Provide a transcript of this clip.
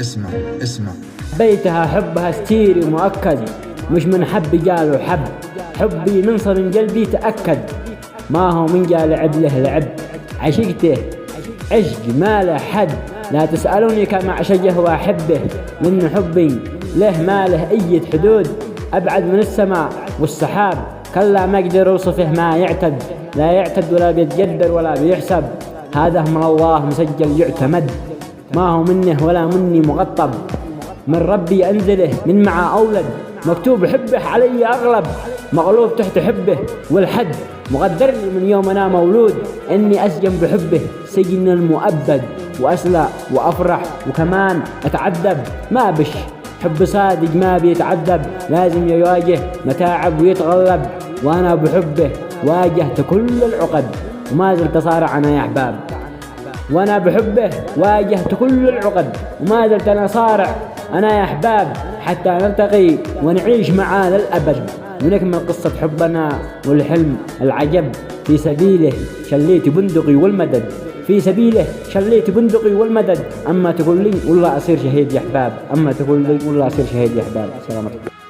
اسمع اسمع. بيتها حبها ستيري مؤكد، مش من حب قالوا حب، حبي من صميم قلبي تأكد، ما هو من قال لعب له لعب، عشقته عشق ما له حد، لا تسألوني كم أعشقه وأحبه، من حبي له ما له أي حدود، أبعد من السماء والسحاب، كلا ما أقدر أوصفه ما يعتد، لا يعتد ولا بيتقدر ولا بيحسب، هذا من الله مسجل يعتمد، ما هو منه ولا مني مغطب، من ربي أنزله من مع أولد، مكتوب حبه علي أغلب، مغلوب تحت حبه والحد، مقدر لي من يوم أنا مولود، إني أسجن بحبه سجن المؤبد، وأسلى وأفرح وكمان أتعذب، ما بش حب صادق ما بيتعذب، لازم يواجه متاعب ويتغلب، وأنا بحبه واجهت كل العقد، وما زلت صارع أنا يا أحباب، وأنا بحبه واجهت كل العقد، وما زلت أنا صارع أنا يا أحباب، حتى نلتقي ونعيش معاه للأبد، ونكمل قصة حبنا والحلم العجب، في سبيله شليت بندقي والمدد، في سبيله شليت بندقي والمدد، أما تقول لي والله أصير شهيد يا أحباب، أما تقول لي والله أصير شهيد يا أحباب. سلامتكم.